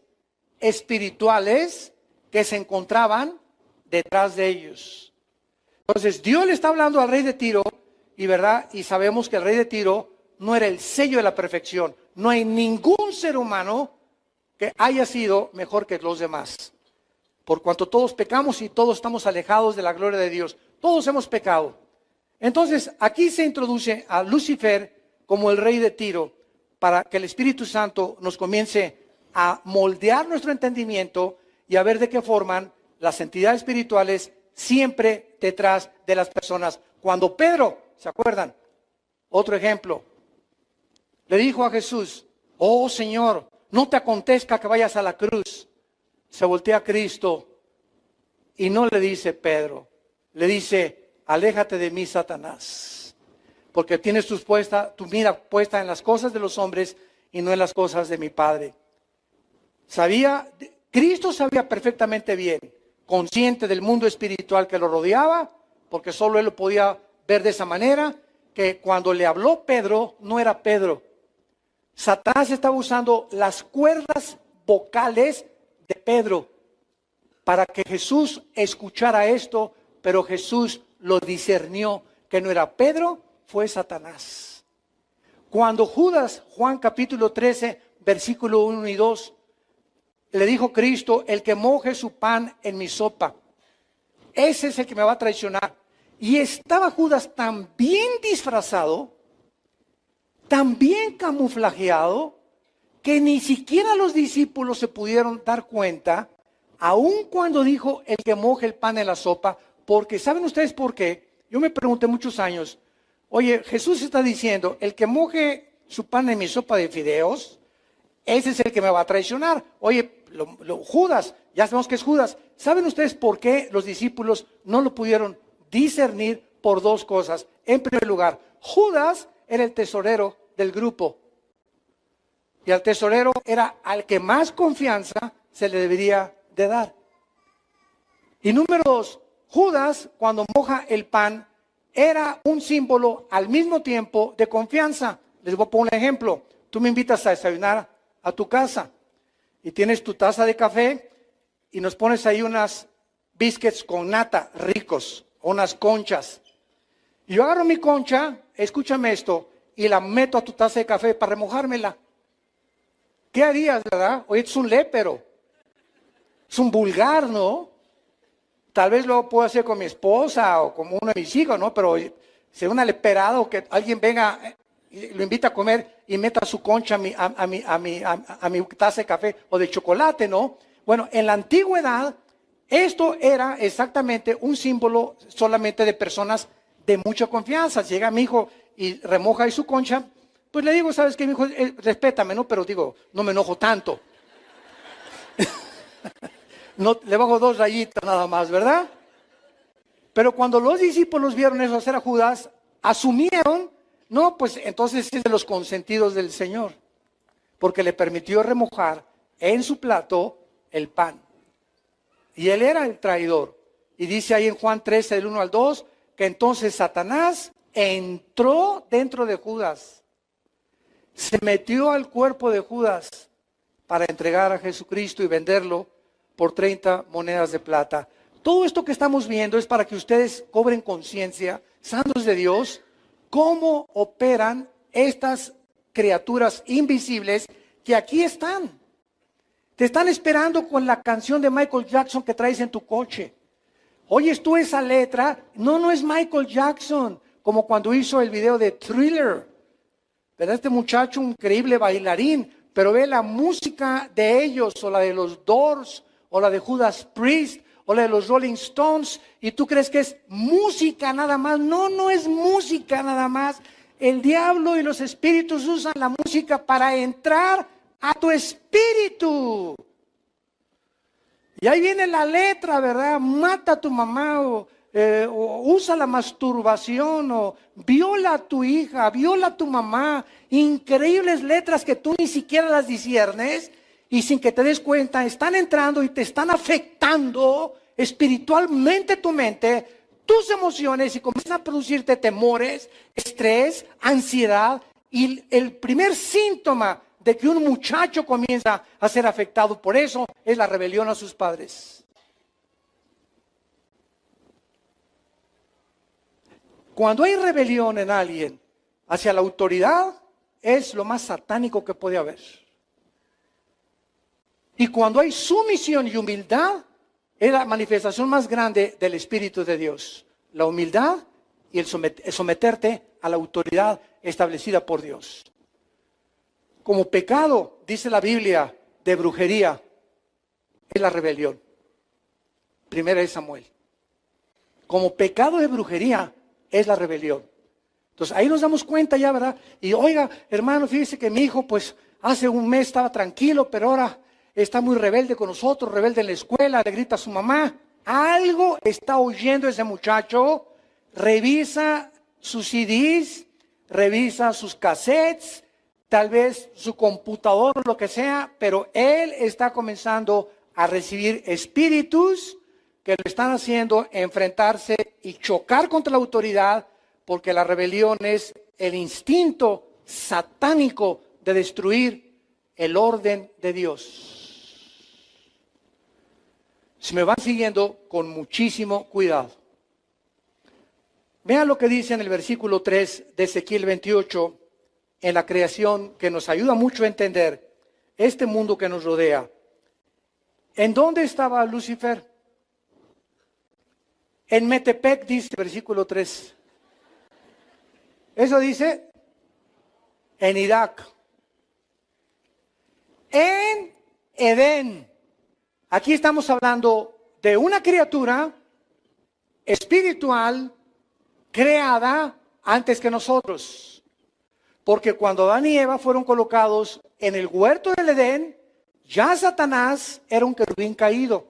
espirituales que se encontraban detrás de ellos. Entonces Dios le está hablando al rey de Tiro, y verdad, y sabemos que el rey de Tiro no era el sello de la perfección. No hay ningún ser humano que haya sido mejor que los demás. Por cuanto todos pecamos y todos estamos alejados de la gloria de Dios. Todos hemos pecado. Entonces, aquí se introduce a Lucifer como el rey de Tiro para que el Espíritu Santo nos comience a moldear nuestro entendimiento y a ver de qué forman las entidades espirituales siempre detrás de las personas. Cuando Pedro, ¿se acuerdan? Otro ejemplo. Le dijo a Jesús, oh Señor, no te acontezca que vayas a la cruz. Se voltea a Cristo y no le dice Pedro, le dice, aléjate de mí, Satanás, porque tienes tu mira puesta en las cosas de los hombres y no en las cosas de mi Padre. Cristo sabía perfectamente bien, consciente del mundo espiritual que lo rodeaba, porque solo él lo podía ver de esa manera, que cuando le habló Pedro, no era Pedro. Satanás estaba usando las cuerdas vocales de Pedro para que Jesús escuchara esto, pero Jesús lo discernió que no era Pedro, fue Satanás. Cuando Judas, Juan capítulo 13, versículo 1 y 2, le dijo Cristo, el que moje su pan en mi sopa, ese es el que me va a traicionar. Y estaba Judas tan bien disfrazado, tan bien camuflajeado, que ni siquiera los discípulos se pudieron dar cuenta, aun cuando dijo el que moje el pan en la sopa, porque ¿saben ustedes por qué? Yo me pregunté muchos años, oye, Jesús está diciendo, el que moje su pan en mi sopa de fideos, ese es el que me va a traicionar. Oye, Judas, ya sabemos que es Judas. ¿Saben ustedes por qué los discípulos no lo pudieron discernir? Por dos cosas. En primer lugar, Judas era el tesorero del grupo. Y al tesorero era al que más confianza se le debería de dar. Y número dos, Judas, cuando moja el pan, era un símbolo al mismo tiempo de confianza. Les voy a poner un ejemplo. Tú me invitas a desayunar a tu casa y tienes tu taza de café y nos pones ahí unas biscuits con nata ricos, unas conchas. Y yo agarro mi concha, escúchame esto, y la meto a tu taza de café para remojármela. ¿Qué harías, verdad? Oye, es un lépero. Es un vulgar, ¿no? Tal vez lo puedo hacer con mi esposa o con uno de mis hijos, ¿no? Pero si una leperada o que alguien venga y lo invita a comer y meta su concha a mi taza de café o de chocolate, ¿no? Bueno, en la antigüedad, esto era exactamente un símbolo solamente de personas de mucha confianza. Si llega mi hijo y remoja ahí su concha, pues le digo, ¿sabes qué, mi hijo? Respétame, ¿no? Pero digo, no me enojo tanto. No, le bajo 2 rayitas nada más, ¿verdad? Pero cuando los discípulos vieron eso hacer a Judas, asumieron, no, pues entonces es de los consentidos del Señor, porque le permitió remojar en su plato el pan. Y él era el traidor. Y dice ahí en Juan 13, del 1 al 2, que entonces Satanás entró dentro de Judas, se metió al cuerpo de Judas para entregar a Jesucristo y venderlo por 30 monedas de plata. Todo esto que estamos viendo es para que ustedes cobren conciencia, santos de Dios, cómo operan estas criaturas invisibles que aquí están. Te están esperando con la canción de Michael Jackson que traes en tu coche. ¿Oyes tú esa letra? No es Michael Jackson, como cuando hizo el video de Thriller. ¿Verdad? Este muchacho, un increíble bailarín, pero ve la música de ellos, o la de los Doors, o la de Judas Priest, o la de los Rolling Stones, y tú crees que es música nada más. No es música nada más. El diablo y los espíritus usan la música para entrar a tu espíritu. Y ahí viene la letra, ¿verdad? Mata a tu mamá o usa la masturbación o viola a tu hija, viola a tu mamá. Increíbles letras que tú ni siquiera las disciernes y sin que te des cuenta están entrando y te están afectando espiritualmente tu mente, tus emociones y comienzan a producirte temores, estrés, ansiedad. Y el primer síntoma de que un muchacho comienza a ser afectado por eso es la rebelión a sus padres. Cuando hay rebelión en alguien hacia la autoridad, es lo más satánico que puede haber. Y cuando hay sumisión y humildad, es la manifestación más grande del Espíritu de Dios. La humildad y el someterte a la autoridad establecida por Dios. Como pecado, dice la Biblia, de brujería, es la rebelión. Primera de Samuel. Como pecado de brujería, es la rebelión. Entonces ahí nos damos cuenta ya, ¿verdad? Y oiga, hermano, fíjese que mi hijo, pues, hace un mes estaba tranquilo, pero ahora está muy rebelde con nosotros, rebelde en la escuela, le grita a su mamá. Algo está oyendo ese muchacho. Revisa sus CDs, revisa sus cassettes, tal vez su computador, lo que sea, pero él está comenzando a recibir espíritus que lo están haciendo enfrentarse y chocar contra la autoridad, porque la rebelión es el instinto satánico de destruir el orden de Dios. Si me van siguiendo con muchísimo cuidado. Vean lo que dice en el versículo 3 de Ezequiel 28, en la creación, que nos ayuda mucho a entender este mundo que nos rodea. ¿En dónde estaba Lucifer? En Metepec, dice versículo 3. Eso dice en Irak. En Edén. Aquí estamos hablando de una criatura espiritual creada antes que nosotros. Porque cuando Adán y Eva fueron colocados en el huerto del Edén, ya Satanás era un querubín caído.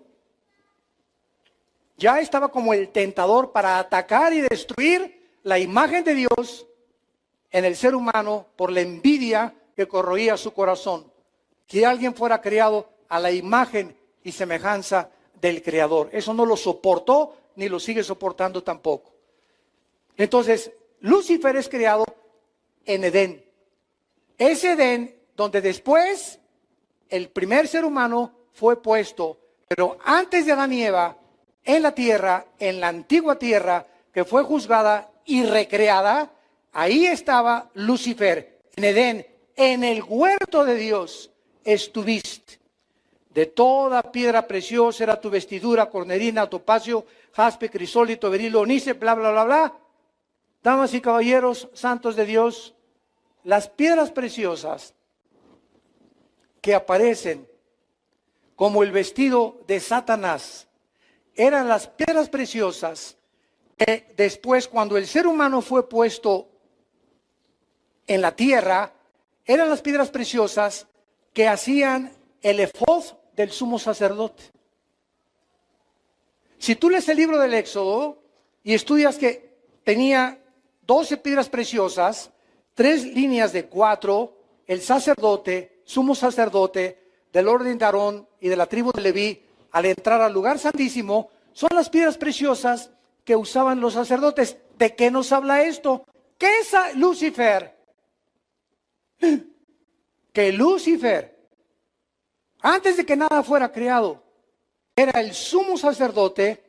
Ya estaba como el tentador para atacar y destruir la imagen de Dios en el ser humano por la envidia que corroía su corazón. Que alguien fuera creado a la imagen y semejanza del Creador. Eso no lo soportó ni lo sigue soportando tampoco. Entonces, Lucifer es creado en Edén. Es Edén donde después el primer ser humano fue puesto, pero antes de Adán y Eva, en la tierra, en la antigua tierra, que fue juzgada y recreada, ahí estaba Lucifer, en Edén, en el huerto de Dios estuviste. De toda piedra preciosa era tu vestidura, cornerina, topacio, jaspe, crisólito, berilo, onice, bla, bla, bla, bla. Damas y caballeros, santos de Dios, las piedras preciosas que aparecen como el vestido de Satanás, eran las piedras preciosas que después, cuando el ser humano fue puesto en la tierra, eran las piedras preciosas que hacían el efod del sumo sacerdote. Si tú lees el libro del Éxodo y estudias que tenía 12 piedras preciosas, 3 líneas de 4, el sacerdote, sumo sacerdote, del orden de Aarón y de la tribu de Leví, al entrar al lugar santísimo, son las piedras preciosas que usaban los sacerdotes. ¿De qué nos habla esto? ¿Qué es Lucifer? Que Lucifer, antes de que nada fuera creado, era el sumo sacerdote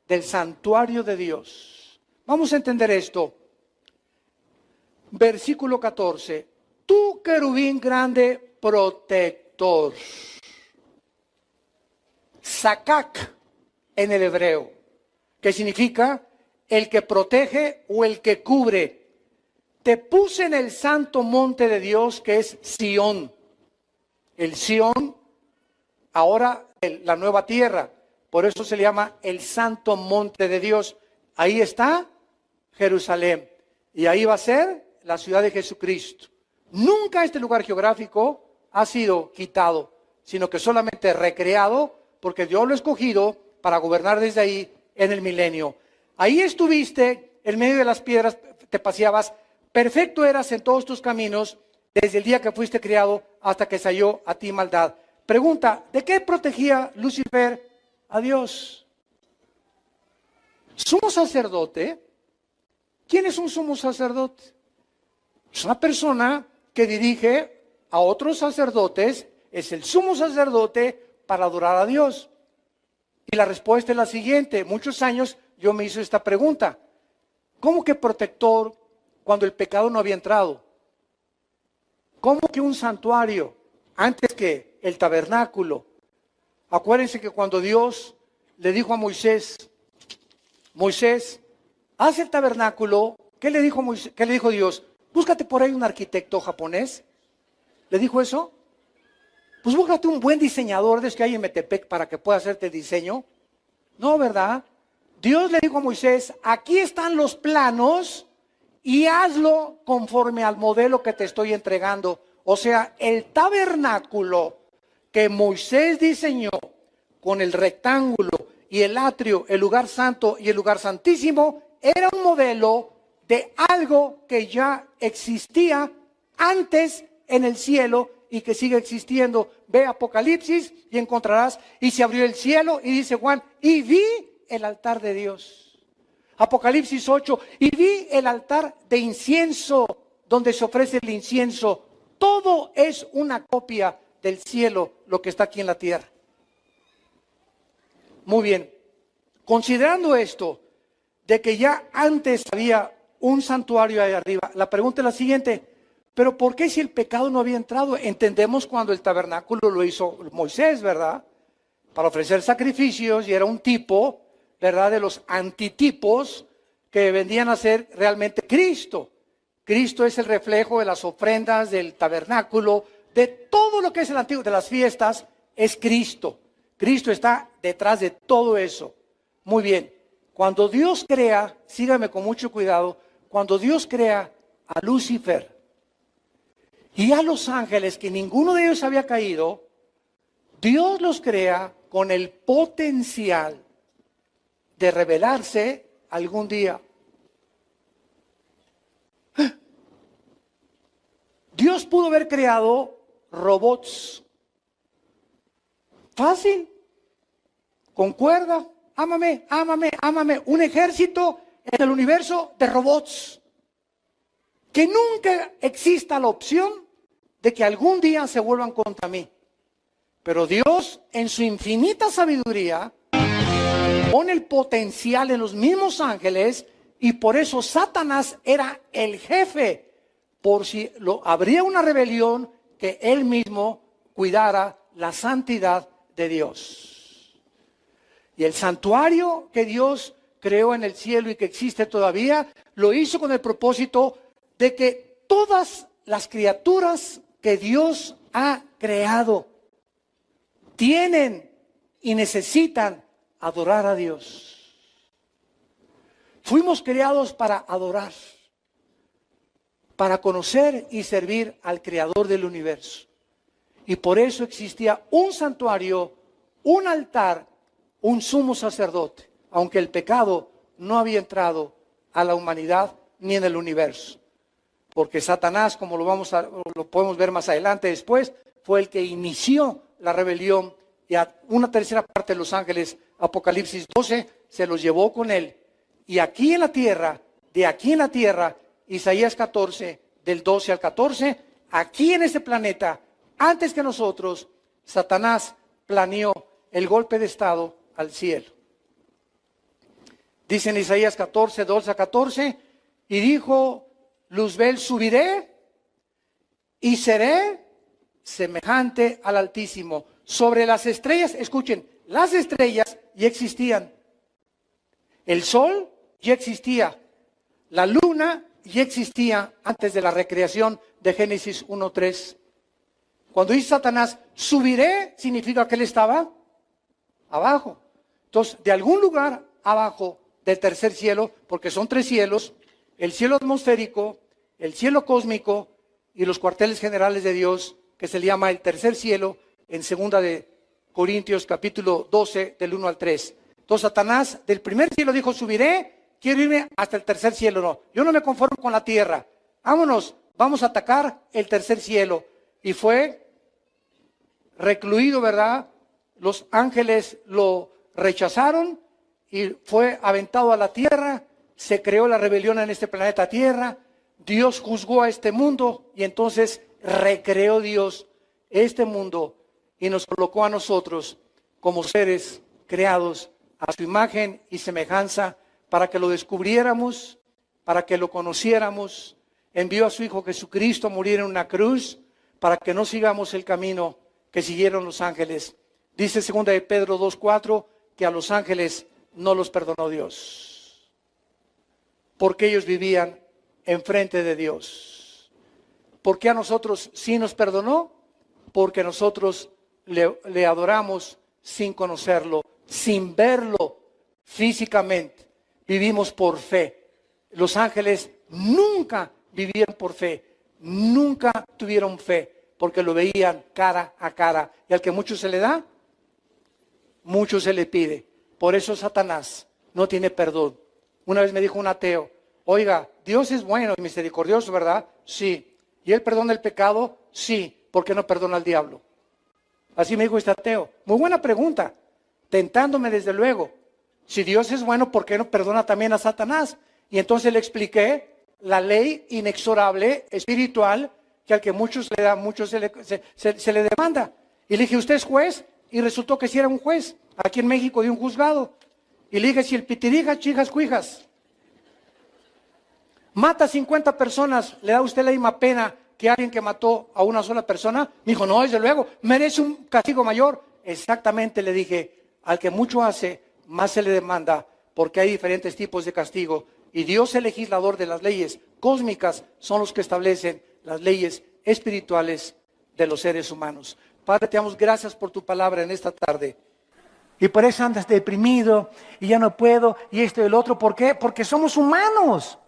del santuario de Dios. Vamos a entender esto. Versículo 14. Tú, querubín grande, protector. Sakak en el hebreo, que significa el que protege o el que cubre. Te puse en el santo monte de Dios, que es Sión. El Sión, ahora la nueva tierra, por eso se le llama el santo monte de Dios. Ahí está Jerusalén y ahí va a ser la ciudad de Jesucristo. Nunca este lugar geográfico ha sido quitado, sino que solamente recreado porque Dios lo ha escogido para gobernar desde ahí en el milenio. Ahí estuviste en medio de las piedras, te paseabas, perfecto eras en todos tus caminos, desde el día que fuiste criado hasta que salió a ti maldad. Pregunta, ¿de qué protegía Lucifer a Dios? ¿Sumo sacerdote? ¿Quién es un sumo sacerdote? Es una persona que dirige a otros sacerdotes, es el sumo sacerdote para adorar a Dios. Y la respuesta es la siguiente. Muchos años yo me hice esta pregunta. ¿Cómo que protector cuando el pecado no había entrado? ¿Cómo que un santuario antes que el tabernáculo? Acuérdense que cuando Dios le dijo a Moisés, Moisés, haz el tabernáculo, ¿qué le dijo Moisés? ¿Qué le dijo Dios? Búscate por ahí un arquitecto japonés. ¿Le dijo eso? Pues búscate un buen diseñador de los que hay en Metepec para que pueda hacerte el diseño. No, ¿verdad? Dios le dijo a Moisés, aquí están los planos y hazlo conforme al modelo que te estoy entregando. O sea, el tabernáculo que Moisés diseñó con el rectángulo y el atrio, el lugar santo y el lugar santísimo, era un modelo de algo que ya existía antes en el cielo y que sigue existiendo. Ve Apocalipsis y encontrarás, y se abrió el cielo y dice Juan, y vi el altar de Dios. Apocalipsis 8, y vi el altar de incienso, donde se ofrece el incienso. Todo es una copia del cielo, lo que está aquí en la tierra. Muy bien, considerando esto, de que ya antes había un santuario ahí arriba, la pregunta es la siguiente, pero ¿por qué si el pecado no había entrado? Entendemos cuando el tabernáculo lo hizo Moisés, ¿verdad? Para ofrecer sacrificios, y era un tipo, ¿verdad?, de los antitipos que vendían a ser realmente Cristo. Cristo es el reflejo de las ofrendas, del tabernáculo, de todo lo que es el antiguo, de las fiestas, es Cristo. Cristo está detrás de todo eso. Muy bien, cuando Dios crea, sígame con mucho cuidado, cuando Dios crea a Lucifer y a los ángeles, que ninguno de ellos había caído, Dios los crea con el potencial de revelarse algún día. Dios pudo haber creado robots. Fácil. Con cuerda. Ámame, ámame, ámame. Un ejército en el universo de robots. Que nunca exista la opción de que algún día se vuelvan contra mí. Pero Dios, en su infinita sabiduría, pone el potencial en los mismos ángeles, y por eso Satanás era el jefe, por si habría una rebelión, que él mismo cuidara la santidad de Dios. Y el santuario que Dios creó en el cielo y que existe todavía, lo hizo con el propósito de que todas las criaturas que Dios ha creado tienen y necesitan adorar a Dios. Fuimos creados para adorar, para conocer y servir al Creador del universo. Y por eso existía un santuario, un altar, un sumo sacerdote, aunque el pecado no había entrado a la humanidad ni en el universo. Porque Satanás, como lo podemos ver más adelante después, fue el que inició la rebelión, y a una tercera parte de los ángeles, Apocalipsis 12, se los llevó con él. Y aquí en la tierra, de aquí en la tierra, Isaías 14, del 12 al 14, aquí en este planeta, antes que nosotros, Satanás planeó el golpe de estado al cielo. Dice en Isaías 14, 12 a 14, y dijo Luzbel, subiré y seré semejante al Altísimo. Sobre las estrellas, escuchen, las estrellas ya existían. El sol ya existía. La luna ya existía antes de la recreación de Génesis 1:3. Cuando dice Satanás, subiré, significa que él estaba abajo. Entonces, de algún lugar abajo del tercer cielo, porque son 3 cielos, el cielo atmosférico, el cielo cósmico y los cuarteles generales de Dios, que se le llama el tercer cielo, en segunda de Corintios capítulo 12, del 1 al 3. Entonces Satanás del primer cielo dijo, subiré, quiero irme hasta el tercer cielo. No, yo no me conformo con la tierra. Vámonos, vamos a atacar el tercer cielo. Y fue recluido, ¿verdad? Los ángeles lo rechazaron y fue aventado a la tierra. Se creó la rebelión en este planeta Tierra. Dios juzgó a este mundo y entonces recreó Dios este mundo y nos colocó a nosotros como seres creados a su imagen y semejanza para que lo descubriéramos, para que lo conociéramos. Envió a su Hijo Jesucristo a morir en una cruz para que no sigamos el camino que siguieron los ángeles. Dice 2 de Pedro 2:4 que a los ángeles no los perdonó Dios, porque ellos vivían enfrente de Dios. ¿Por qué a nosotros sí nos perdonó? Porque nosotros le adoramos sin conocerlo, sin verlo físicamente. Vivimos por fe. Los ángeles nunca vivieron por fe, nunca tuvieron fe, porque lo veían cara a cara. Y al que mucho se le da, mucho se le pide. Por eso Satanás no tiene perdón. Una vez me dijo un ateo, oiga, Dios es bueno y misericordioso, ¿verdad? Sí. ¿Y Él perdona el pecado? Sí. ¿Por qué no perdona al diablo? Así me dijo este ateo. Muy buena pregunta, tentándome desde luego. Si Dios es bueno, ¿por qué no perdona también a Satanás? Y entonces le expliqué la ley inexorable, espiritual, que al que muchos le da, muchos se le demanda. Y le dije, ¿usted es juez? Y resultó que sí era un juez, aquí en México, de un juzgado. Y le dije, si el pitirijas, chijas, cuijas, mata a 50 personas, ¿le da a usted la misma pena que alguien que mató a una sola persona? Me dijo, no, desde luego, merece un castigo mayor. Exactamente, le dije, al que mucho hace, más se le demanda, porque hay diferentes tipos de castigo. Y Dios, el legislador de las leyes cósmicas, son los que establecen las leyes espirituales de los seres humanos. Padre, te damos gracias por tu palabra en esta tarde. Y por eso andas deprimido, y ya no puedo, y esto y el otro. ¿Por qué? Porque somos humanos.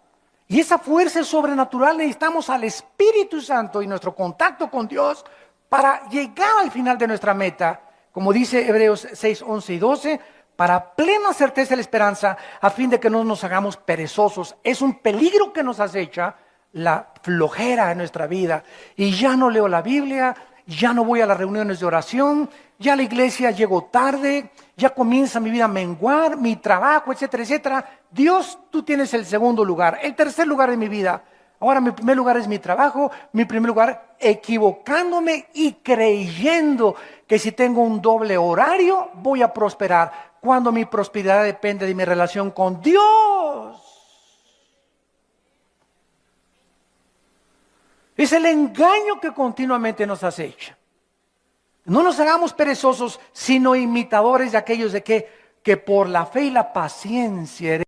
Y esa fuerza sobrenatural necesitamos al Espíritu Santo y nuestro contacto con Dios para llegar al final de nuestra meta. Como dice Hebreos 6, 11 y 12, para plena certeza de la esperanza, a fin de que no nos hagamos perezosos. Es un peligro que nos acecha la flojera en nuestra vida. Y ya no leo la Biblia, ya no voy a las reuniones de oración, ya a la iglesia llego tarde, ya comienza mi vida a menguar, mi trabajo, etcétera, etcétera. Dios, tú tienes el segundo lugar, el tercer lugar de mi vida. Ahora mi primer lugar es mi trabajo, mi primer lugar equivocándome y creyendo que si tengo un doble horario voy a prosperar, cuando mi prosperidad depende de mi relación con Dios. Es el engaño que continuamente nos acecha. No nos hagamos perezosos, sino imitadores de aquellos de que por la fe y la paciencia